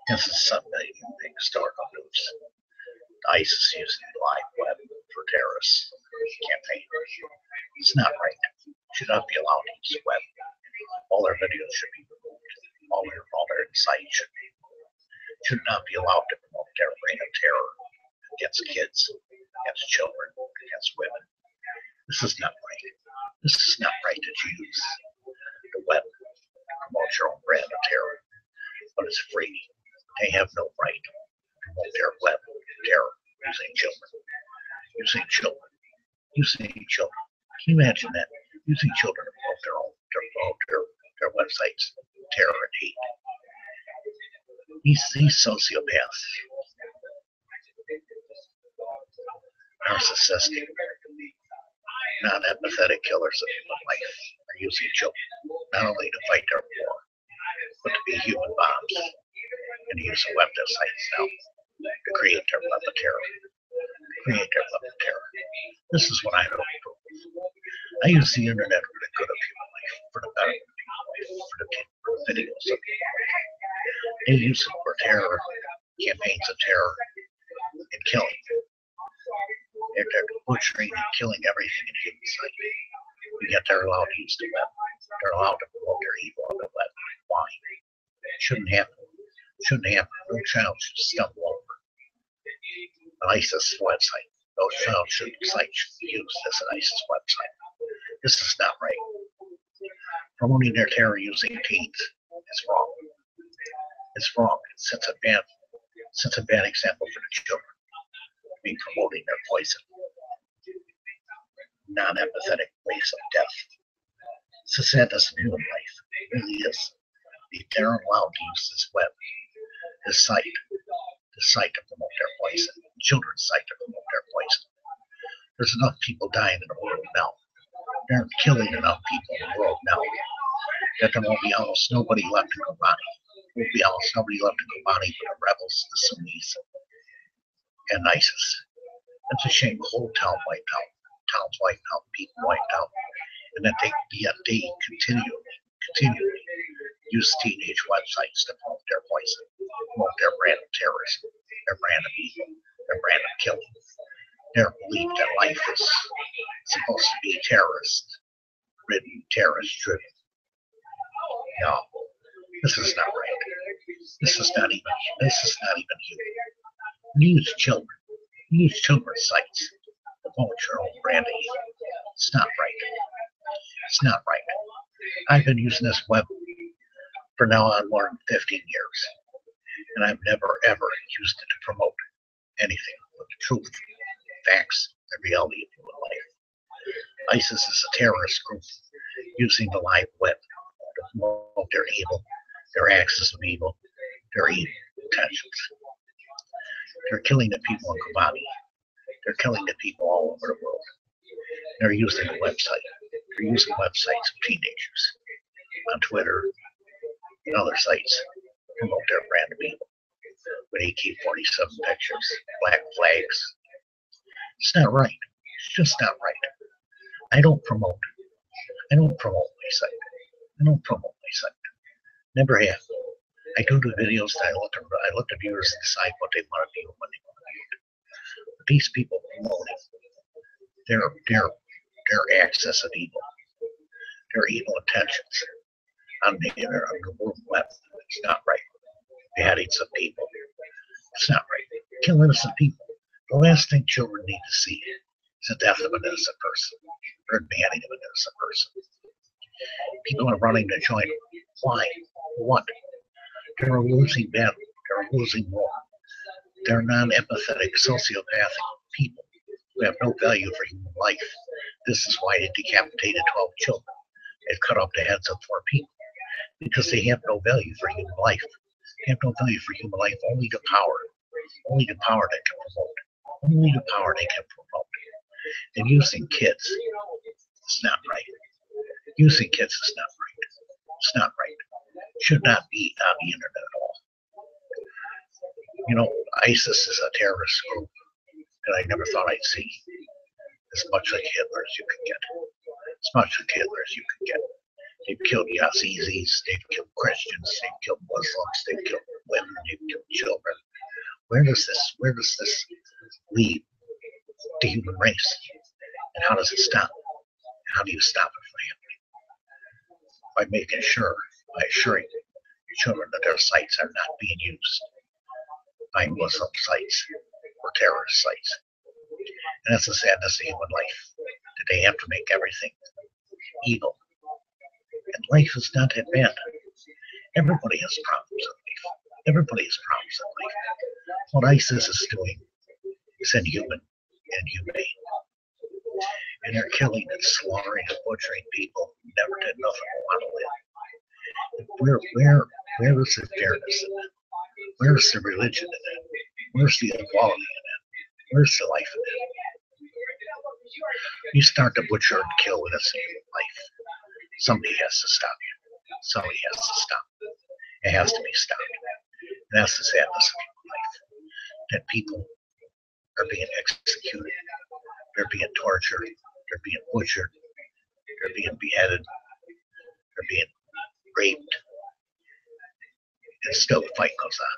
This is Sunday evening historical news. ISIS using the live web for terrorist campaign. It's not right. Should not be allowed to use the web. All their videos should be removed. All their sites should not be allowed to promote their reign of terror against kids, against children, against women. This is not right. This is not right to use the web to promote your own brand of terror, but it's free. They have no right to promote their web terror using children. Using children. Using children. Can you imagine that? Using children to promote their websites, terror and hate. These sociopaths, narcissistic, non-empathetic killers of human life are using children not only to fight their war, but to be human bombs and use the web sites now to create their web of terror. This is what I don't approve. I use the internet for the good of human life, for the better of human life, for the videos of human life. They use it for terror, campaigns of terror, and killing. They're butchering and killing everything in human sight. And yet they're allowed to use the web. They're allowed to promote their evil on the web. Why? It shouldn't happen. Shouldn't happen. No child should stumble over an ISIS website. No child should be used as an ISIS website. This is not right. Promoting their terror using teens is wrong. It's wrong. It sets a bad example for the children. Be promoting their poison, non-empathetic ways of death. It's a sadness in human life. It really is. They're allowed to use this web, this site to promote their poison, children's site to promote their poison. There's enough people dying in the world now. They're killing enough people in the world now that there won't be almost nobody left in Kobani. There won't be almost nobody left in Kobani but the rebels, the Sunnis, and ISIS. That's a shame. The whole town wiped out. Towns wiped out. People wiped out. And that they continually use teenage websites to promote their poison, promote their brand of terrorism, their brand of evil, their brand of killing, their belief that life is supposed to be terrorist-ridden, terrorist-driven. No, this is not right. This is not even human. You use children. You use children's sites to promote your own brand of evil. It's not right. It's not right. I've been using this web for now on more than 15 years, and I've never ever used it to promote anything but the truth, facts, the reality of human life. ISIS is a terrorist group using the live web to promote their evil, their axis of evil, their evil intentions. They're killing the people in Kobani. They're killing the people all over the world. They're using the website. They're using websites of teenagers on Twitter and other sites to promote their brand of evil. With AK-47 pictures, black flags. It's not right. It's just not right. I don't promote my site. Never have. I do the videos that I let the viewers decide what they want to view and when they want to view it. But these people promoting their access of evil, their evil intentions on the world web. It's not right. Beheadings of people. It's not right. Kill innocent people. The last thing children need to see is the death of an innocent person or the beheading of an innocent person. People are running to join them. Why? What? They're a losing battle. They're a losing war. They're non-empathetic, sociopathic people who have no value for human life. This is why they decapitated 12 children. They've cut off the heads of 4 people because they have no value for human life. They have no value for human life, only the power. Only the power they can promote. Only the power they can promote. And using kids is not right. Using kids is not right. It's not right. It should not be on the internet at all. You know, ISIS is a terrorist group that I never thought I'd see. As much like Hitler as you can get. As much like Hitler as you can get. They've killed Yazidis, they've killed Christians, they've killed Muslims, they've killed women, they've killed children. Where does this lead the human race? And how does it stop? How do you stop it from happening? By assuring your children that their sites are not being used by Muslim sites or terrorist sites. And that's the sadness of human life, that they have to make everything evil. And life is not that bad. Everybody has problems in life. Everybody has problems in life. What ISIS is doing is inhuman and inhumane. And they're killing and slaughtering and butchering people who never did nothing but want to live. Where is the fairness in that? Where's the religion in that? Where's the equality in that? Where's the life in that? You start to butcher and kill innocent human life. Somebody has to stop you. Somebody has to stop. It has to be stopped. And that's the sadness of human life. That people are being executed. They're being tortured. They're being butchered. They're being beheaded. They're being raped. And still the fight goes on.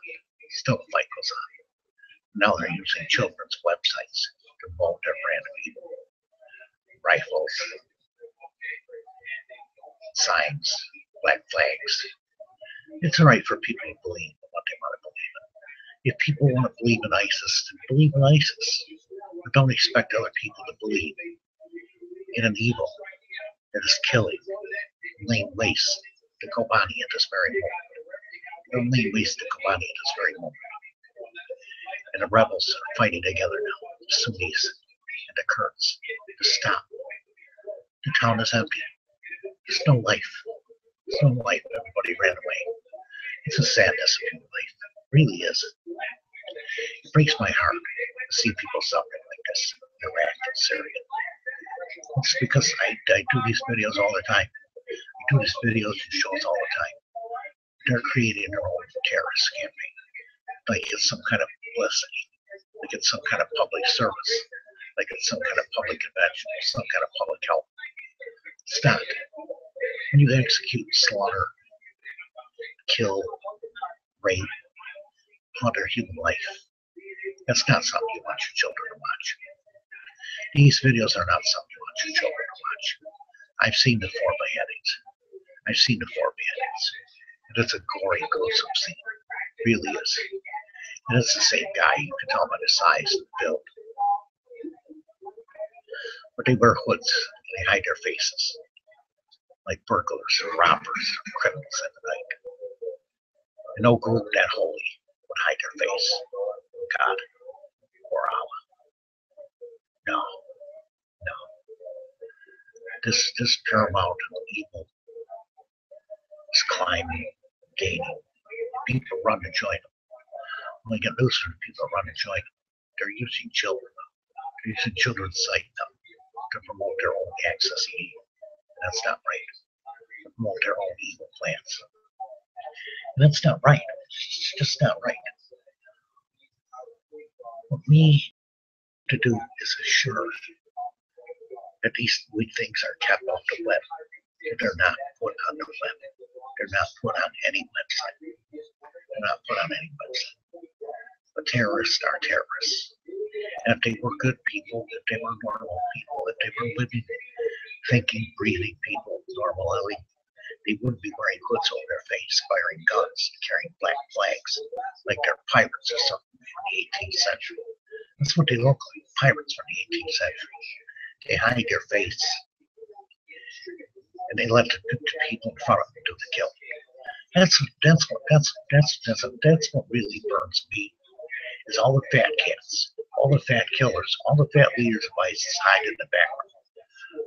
Still the fight goes on. Now they're using children's websites to promote their brand of evil. Rifles, signs, black flags. It's all right for people to believe in what they want to believe in. If people want to believe in ISIS, then believe in ISIS. But don't expect other people to believe in an evil that is killing, laying waste to Kobani at this very moment. They're laying waste to Kobani at this very moment. And the rebels are fighting together now, the Sunnis and the Kurds, to stop. The town is empty. There's no life. There's no life. Everybody ran away. It's a sadness of human life. It really is. It breaks my heart to see people suffering like this in Iraq and Syria. It's because I do these videos all the time. I do these videos and shows all the time. They're creating their own terrorist campaign. Like it's some kind of publicity. Like it's some kind of public service. Like it's some kind of public convention or some kind of public health. Stop. When you execute, slaughter, kill, rape, plunder human life, that's not something you want your children to watch. These videos are not something you want your children to watch. I've seen the 4 beheadings. I've seen the 4 beheadings. And it's a gory, gruesome scene. It really is. And it's the same guy. You can tell by the size and build. But they wear hoods and they hide their faces. Like burglars or robbers or criminals in the night. And no group that holy would hide their face. God or Allah. No. No. This paramount evil is climbing, gaining. People run to join them. When they get loose from people run to join them. They're using children. They're using children's sight now to promote their own access to evil. That's not right. To promote their own evil plans. And that's not right. It's just not right. What we need to do is assure that these things are kept off the web. They're not put on the web. They're not put on any website. They're not put on any website. But terrorists are terrorists. And if they were good people, if they were normal people, if they were living, thinking, breathing people normally, they wouldn't be wearing hoods over their face, firing guns, carrying black flags, like they're pirates or something from the 18th century. That's what they look like, pirates from the 18th century. They hide their face, and they let the people in front of them do the killing. That's what really burns me. Is all the fat cats, all the fat killers, all the fat leaders of ISIS hide in the background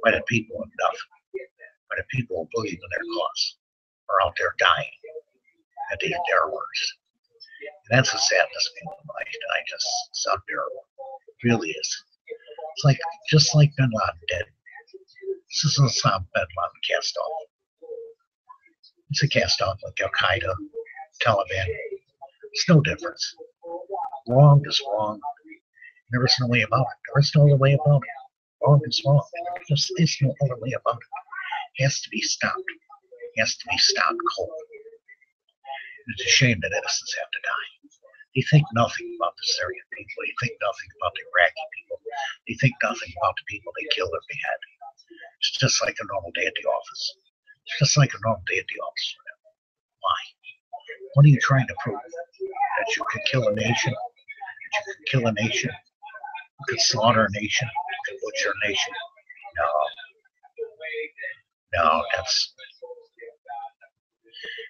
by the people of nothing, by the people who believe in their cause, are out there dying at these terrors. And that's the sadness of human life, and it's unbearable. It really is. It's like, just like Bin Laden did. This is Osama Bin Laden cast off. It's a cast off like Al Qaeda, Taliban. It's no difference. Wrong is wrong. There is no way about it. There is no other way about it. Wrong is wrong. There is no other way about it. It has to be stopped. It has to be stopped cold. It's a shame that innocents have to die. They think nothing about the Syrian people. They think nothing about the Iraqi people. They think nothing about the people they kill or behead. It's just like a normal day at the office. It's just like a normal day at the office for them. Why? What are you trying to prove? That you can kill a nation? That you can kill a nation? You can slaughter a nation? You can butcher a nation? No,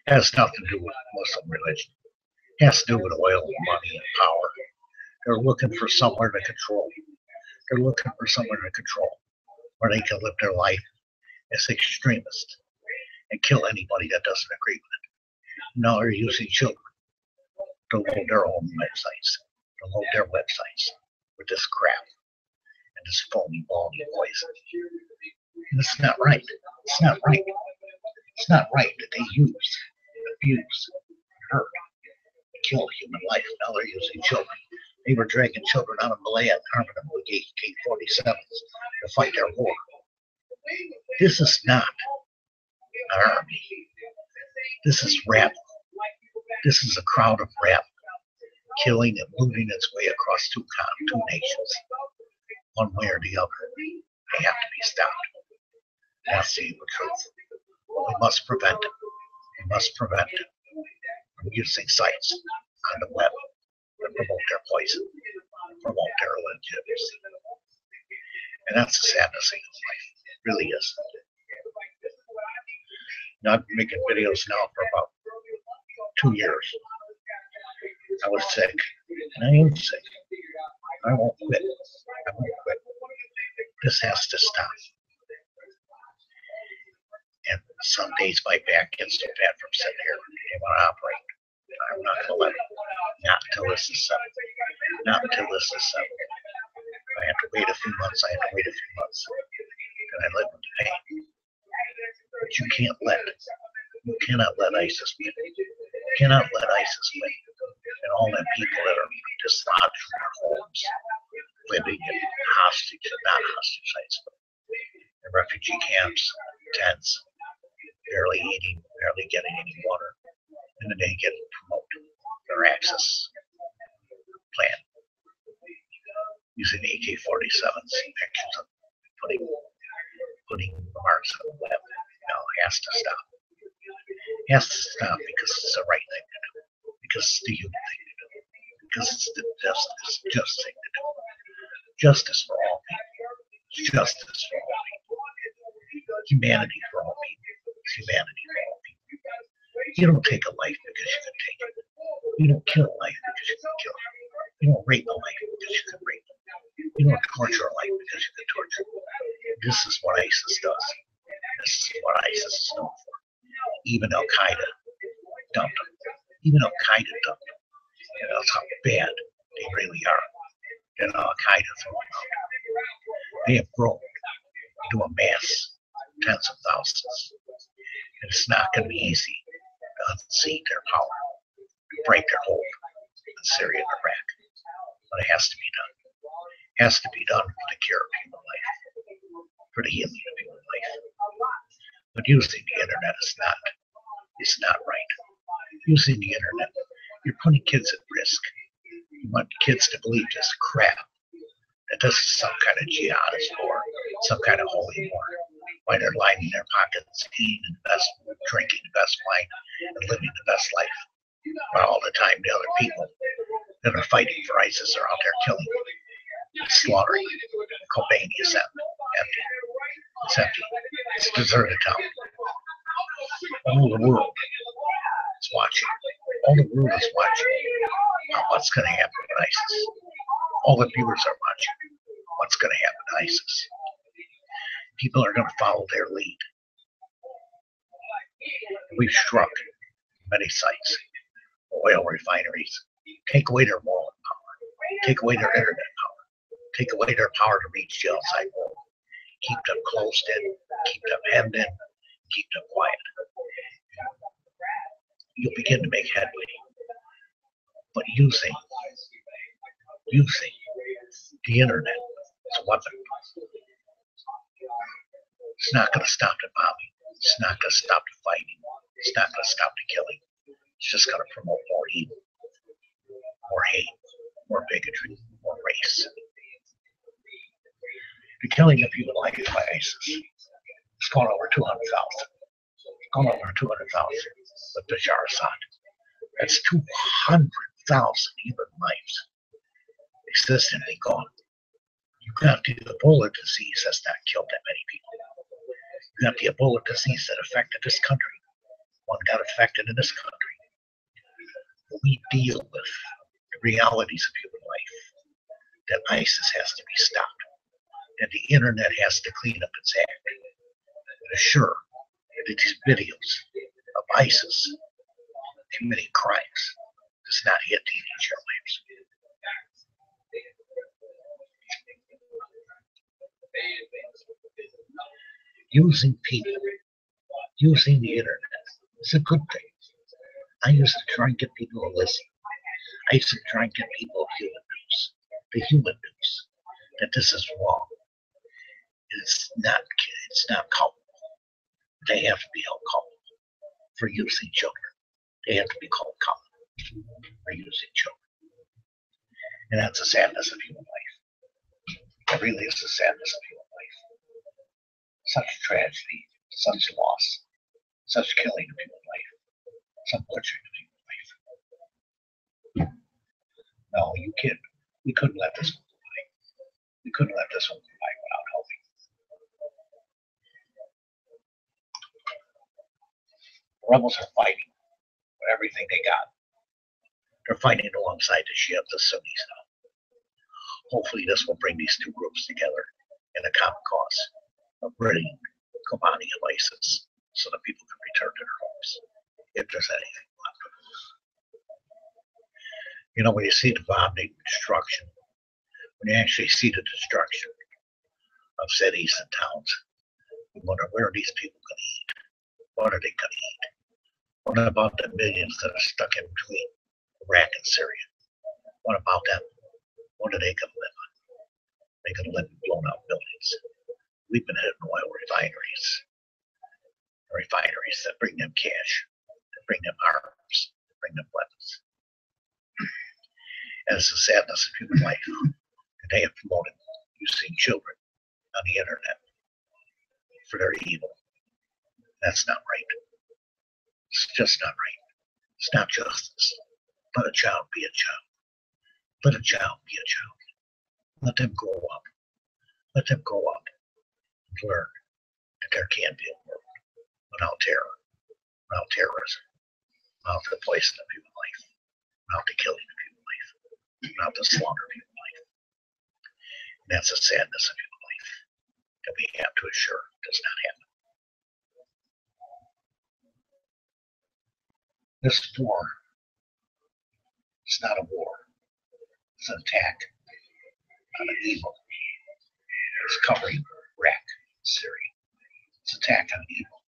has nothing to do with Muslim religion. It has to do with oil and money and power. They're looking for somewhere to control. They're looking for somewhere to control where they can live their life as extremists and kill anybody that doesn't agree with it. Now they're using children to load their own websites, with this crap and this phony, baloney poison. And it's not right. It's not right. It's not right that they use, abuse, hurt, kill human life. Now they're using children. They were dragging children out of Malaya and arming them with AK-47s to fight their war. This is not an army. This is rabble. This is a crowd of rabble, killing and looting its way across two nations, one way or the other. They have to be stopped. That's the truth. We must prevent it. We must prevent it from using sites on the web to promote their poison, promote their legitimacy. And that's the sadness of life. It really is. Now, I've been making videos now for about 2 years. I was sick, and I am sick. I won't quit. I won't quit. This has to stop. And some days my back gets so bad from sitting here, they want to operate. I'm not going to let it. Not until this is settled. Not until this is settled. I have to wait a few months. I have to wait a few months. And I live with the pain. But you cannot let ISIS win. You cannot let ISIS win. And all the people that are dislodged from their homes, living in hostage and not hostage sites, in refugee camps, tents, barely eating, barely getting any water, and then they get promoted their access plan using AK-47s, pictures of putting remarks on the web. No, it has to stop. It has to stop because it's the right thing to do, because it's the human thing to do, because it's the just thing to do. Justice for all people. Justice for all people. Humanity for all people. It's humanity for all people. You don't take a life because you can take it. You don't kill a life because you can kill it. You don't rape a life because you can rape it. You don't torture a life because you can torture it. This is what ISIS does. This is what ISIS is known for. Even Al-Qaeda dumped them. Even Al-Qaeda dumped them. And that's how bad they really are. And Al-Qaeda threw them out. They have grown to a mass, tens of thousands. And it's not going to be easy to unseat their power, to break their hold in Syria and Iraq. But it has to be done. It has to be done for the cure of human life, for the healing of human life. But using the internet is not right. Using the internet, you're putting kids at risk. You want kids to believe this crap, that this is some kind of jihadist war, some kind of holy war, while they're lining their pockets, eating the best food, drinking the best wine, and living the best life. While all the time the other people that are fighting for ISIS are out there killing, slaughtering. Kobani is empty. It's empty. It's a deserted town. All the world is watching. All the world is watching what's going to happen with ISIS. All the viewers are watching what's going to happen to ISIS. People are going to follow their lead. We've struck many sites, oil refineries, take away their moral power, take away their internet power, take away their power to reach the outside world, keep them closed in, keep them hemmed in, keep them quiet. You'll begin to make headway. But using the internet as a weapon, it's not going to stop the bombing. It's not going to stop the fighting. It's not going to stop the killing. It's just going to promote more evil, more hate, more bigotry, more race. The killing of human life by ISIS has gone over 200,000. It's gone over 200,000 with Bashar Assad. That's 200,000 human lives existently gone. You got the Ebola disease that's not killed that many people. You got the Ebola disease that affected this country. One got affected in this country. We deal with the realities of human life. That ISIS has to be stopped. And the internet has to clean up its act. And assure that these videos of ISIS committing crimes does not hit teenage airwaves. Using people, using the internet is a good thing. I used to try and get people to listen. I used to try and get people human news, the human news, that this is wrong. It's not culpable. They have to be held culpable for using children. They have to be called culpable for using children. And that's the sadness of human life. It really is the sadness of human life. Such tragedy, such loss, such killing of human life, such butchering of human life. No, you can't. We couldn't let this one go by. We couldn't let this one go by without helping. The rebels are fighting with everything they got. They're fighting alongside the Shia, the Sunnis now. Hopefully this will bring these two groups together in a common cause of ridding Kobani of ISIS so that people can return to their homes, if there's anything left. You know, when you see the bombing and destruction, when you actually see the destruction of cities and towns, you wonder, where are these people going to eat? What are they going to eat? What about the millions that are stuck in between Iraq and Syria? What about them? What are they going to live on? They're going to live in blown out buildings. We've been hitting oil refineries that bring them cash, that bring them arms, that bring them weapons. And it's the sadness of human life that they have promoted using children on the internet for their evil. That's not right. It's just not right. It's not justice. Let a child be a child. Let a child be a child. Let them grow up. Let them grow up and learn that there can be a world without terror, without terrorism, without the poison of human life, without the killing of human life, without the slaughter of human life. And that's the sadness of human life that we have to assure does not happen. This war is not a war. It's an attack on an evil. It's covering Iraq and Syria. It's an attack on evil.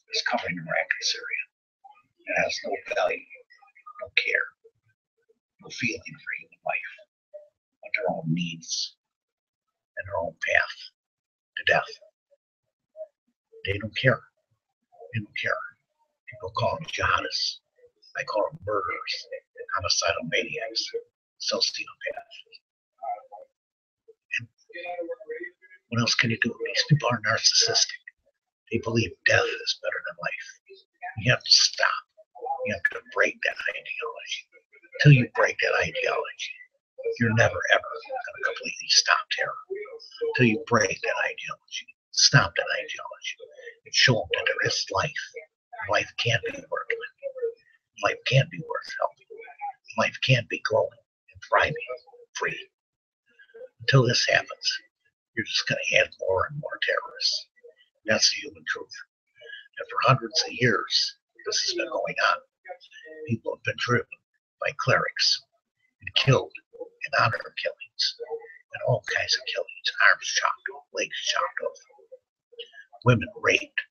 It's covering Iraq and Syria. It has no value, no care, no feeling for human life, but their own needs and their own path to death. They don't care. They don't care. People call them jihadists. I call them murderers, homicidal maniacs, sociopaths. And what else can you do? These people are narcissistic. They believe death is better than life. You have to stop. You have to break that ideology. Until you break that ideology, you're never ever going to completely stop terror. Until you break that ideology, stop that ideology, and show them that there is life. Life can be worth living. Life can be worth helping. Life can be growing and thriving, free. Until this happens, you're just going to add more and more terrorists. That's the human truth. And for hundreds of years, this has been going on. People have been driven by clerics and killed in honor killings and all kinds of killings, arms chopped off, legs chopped off, women raped,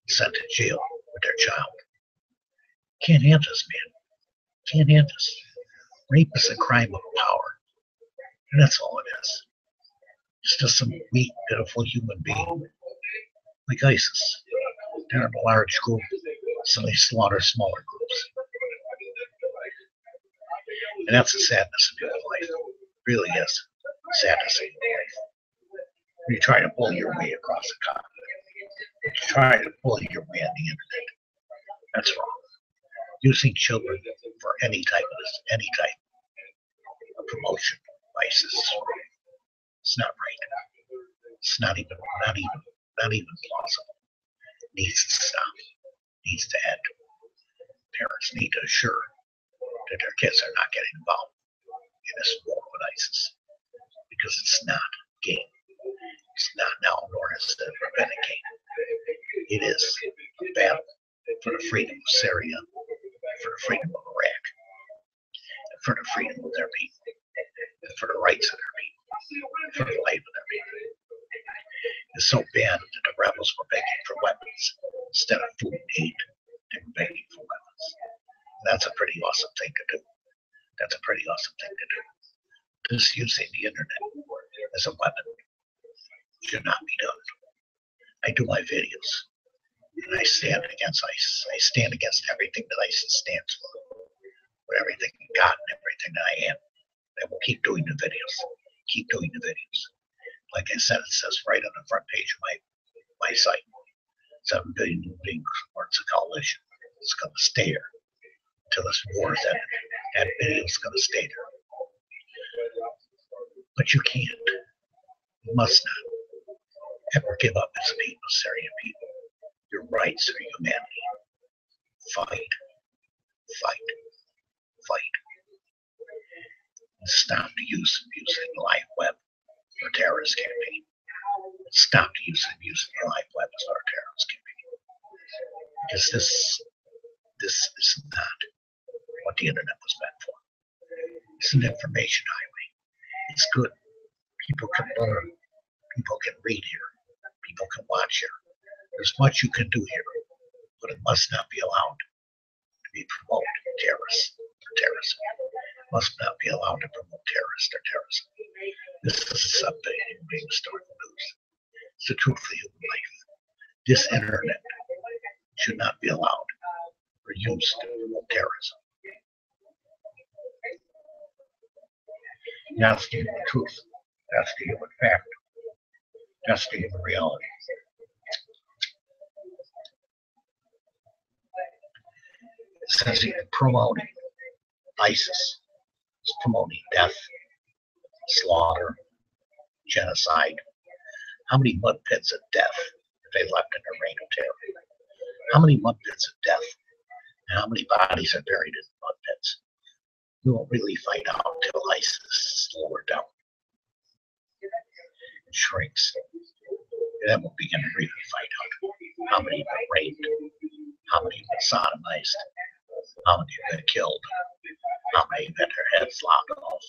sent to jail with their child. Can't have this, man. Can't have this. Rape is a crime of power. And that's all it is. It's just some weak, pitiful human being. Like ISIS. They're in a large group, so they slaughter smaller groups. And that's the sadness of human life. It really is sadness of human life. When you try to bully your way across the continent, when you try to bully your way on the internet, that's wrong. Using children for any type of promotion devices is wrong. It's not right. It's not even plausible. It needs to stop. It needs to end. Parents need to assure that their kids are not getting involved in this war with ISIS, because it's not a game. It's not now, nor has it ever been a game. It is a battle for the freedom of Syria, for the freedom of Iraq, and for the freedom of their people, and for the rights of their people, and for the life of their people. It's so bad that the rebels were begging for weapons instead of food and aid. They were begging for weapons. And that's a pretty awesome thing to do. That's a pretty awesome thing to do. Just using the internet as a weapon should not be done. I do my videos, and I stand against ISIS. I stand against everything that ISIS stands for everything God and everything that I am. And we'll keep doing the videos. Keep doing the videos. Like I said, it says right on the front page of my site, 7 billion being supports a coalition. It's going to stay there until this war is ended. That video is going to stay there. But you can't, you must not ever give up as a people, Syrian people. Your rights are humanity. Fight, fight, fight. And stop the use of using the live web for terrorist campaign. Stop the use of using the live web as our terrorist campaign. Because this is not what the internet was meant for. It's an information highway. It's good. People can learn. People can read here. People can watch here. There's much you can do here, but it must not be allowed to be promoted terrorists or terrorism. It must not be allowed to promote terrorists or terrorism. This is something being historical news. It's the truth of human life. This internet should not be allowed or used to promote terrorism. That's the human truth. That's the human fact. That's the human reality. It says here, promoting ISIS is promoting death, slaughter, genocide. How many mud pits of death have they left in their reign of terror? How many mud pits of death and how many bodies are buried in mud pits? We won't really find out until ISIS is lowered down and shrinks. And then we'll begin to really find out how many have been raped, how many have been sodomized, how many have been killed, how many have had their heads lopped off.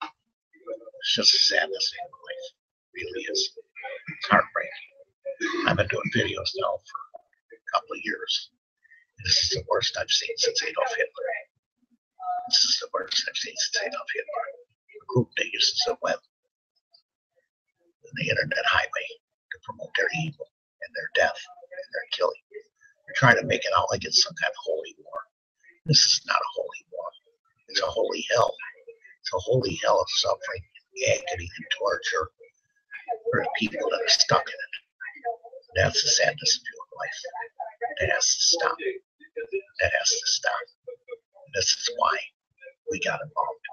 It's just a sadness in life. It really is. It's heartbreaking. I've been doing videos now for a couple of years. This is the worst I've seen since Adolf Hitler. This is the worst I've seen since Adolf Hitler. The group that uses the web and the internet highway to promote their evil and their death and their killing. They're trying to make it out like it's some kind of holy war. This is not a holy war. It's a holy hell. It's a holy hell of suffering, agony, and torture for the people that are stuck in it. That's the sadness of human life. That has to stop. That has to stop. And this is why we got involved.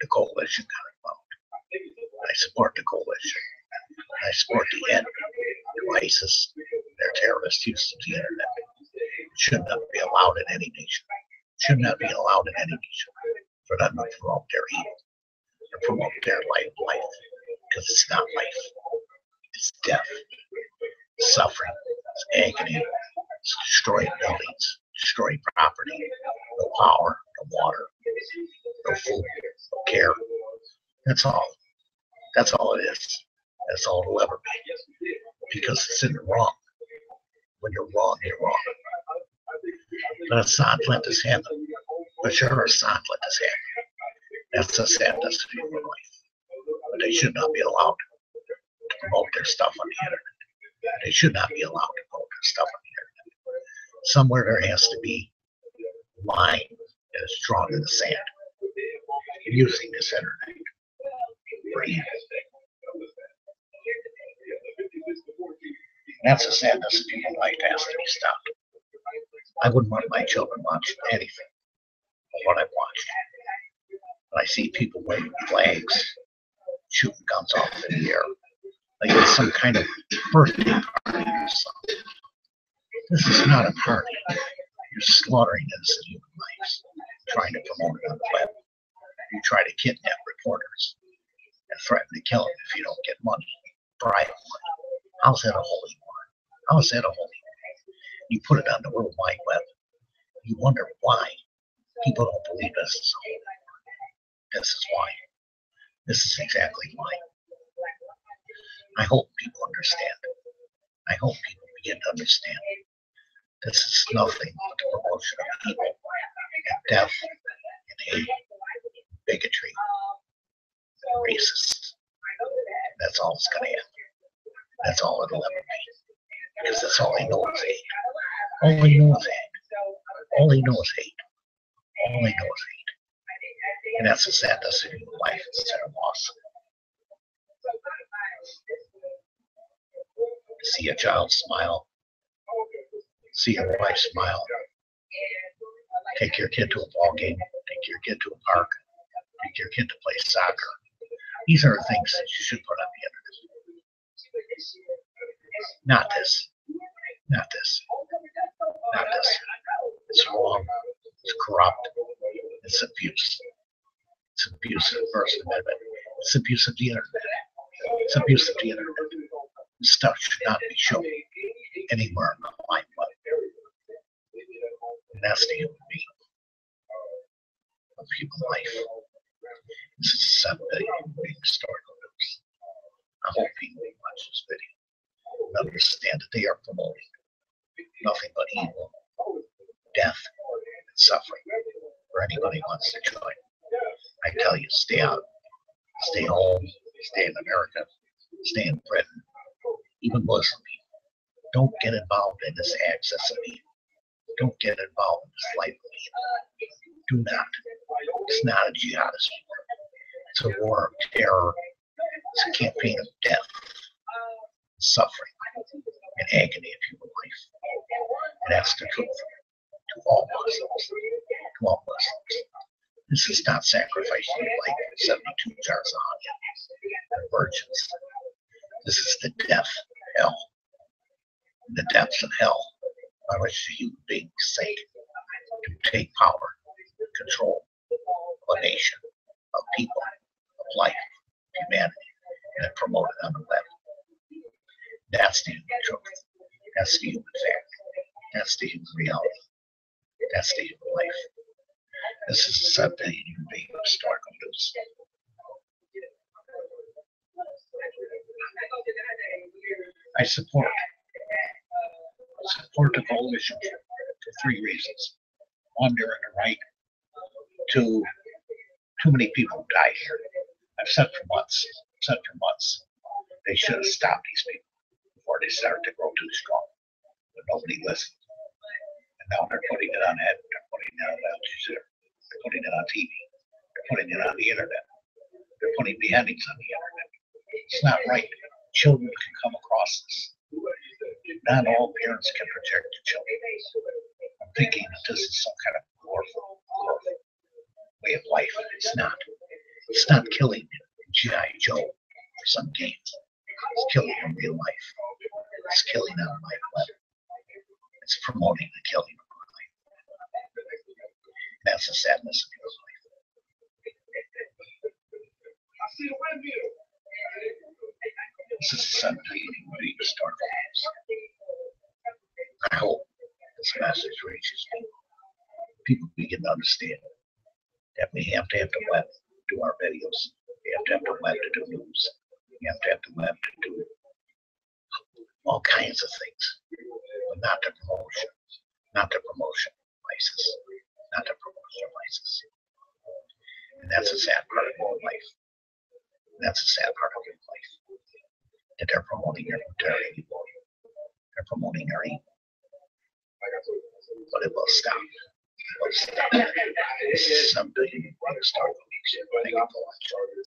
The coalition got involved. I support the coalition. I support the end to ISIS, their terrorist use of the internet. It should not be allowed in any nation. It should not be allowed in any nation for them to promote their evil, to promote their life, because it's not life. It's death, it's suffering, it's agony, it's destroying buildings, destroying property, no power, no water, no food, no care. That's all. That's all it is. That's all it'll ever be. Because it's in the wrong. When you're wrong, you're wrong. But Assad let this happen. Bashar Assad let this happen. That's the sadness of human life. But they should not be allowed to promote their stuff on the internet. They should not be allowed to promote their stuff on the internet. Somewhere there has to be a line that is drawn in the sand. using this internet for evil. And that's a sadness of human life that has to be stopped. I wouldn't want my children watching anything but what I've watched. When I see people waving flags, shooting guns off in the air, like it's some kind of birthday party or something. This is not a party. You're slaughtering innocent human lives, trying to promote it on the web. You try to kidnap reporters and threaten to kill them if you don't get money, bribe money. How's that a holy war? How is that a holy war? You put it on the World Wide Web. You wonder why people don't believe this is a holy war. This is why. This is exactly why. I hope people understand. I hope people begin to understand. This is nothing but the promotion of evil and death and hate, bigotry, and racist. That's all it's going to happen. That's all it'll ever be. Because that's all he knows is hate. All he knows is hate. All he knows is hate. All he knows is hate. And that's the sadness of human life. It's their loss. See a child smile. See your wife smile. Take your kid to a ball game. Take your kid to a park. Take your kid to play soccer. These are things that you should put on the internet. Not this. Not this. Not this. It's wrong. It's corrupt. It's abuse. It's abuse of the First Amendment. It's abuse of the internet. It's abuse of the internet. This stuff should not be shown anywhere in the limelight. And that's the human being of human life. This is a 7 billion human being historical news. I hope people watch this video and understand that they are promoting nothing but evil, death, and suffering for anybody who wants to join. I tell you, stay out. Stay home. Stay in America. Stay in Britain. Even Muslim people. Don't get involved in this access of evil. Don't get involved in this life of evil. Do not. It's not a jihadist war. It's a war of terror. It's a campaign of death, suffering, and agony of human life. And that's the truth to all Muslims. To all Muslims. This is not sacrificing your life for 72 jars of honey and virgins. This is the death of hell. The depths of hell by which the human beings sink to take power, control of a nation, of people, of life, of humanity, and promote it on the web. That's the human truth. That's the human fact. That's the human reality. That's the human life. This is a 7 billion human being historical news. I support the coalition for 3 reasons. One, they're in the right. 2, too many people die here. I've said for months, they should have stopped these people before they started to grow too strong. But nobody listened. And now they're putting it on head, they're putting it on Al Jazeera, they're putting it on TV, they're putting it on the internet, they're putting beheadings on the internet. It's not right. Children can come across this. Not all parents can protect their children. I'm thinking that this is some kind of glorified way of life. It's not. It's not killing G.I. Joe for some game. It's killing in real life. It's killing on life level. It's promoting the killing of life. That's the sadness of your life. This is a 7 billion human being start. I hope this message reaches people. People begin to understand that we have to have the web to do our videos. We have to have the web to do news. We have to have the web to do all kinds of things, but not the promotion. Not the promotion of ISIS. Not the promotion of ISIS. And that's a sad part of your life. That's a sad part of your life. That they're promoting their evil. They're promoting their evil. But it will stop. It will stop. This is 7 billion people start. Thank you for watching.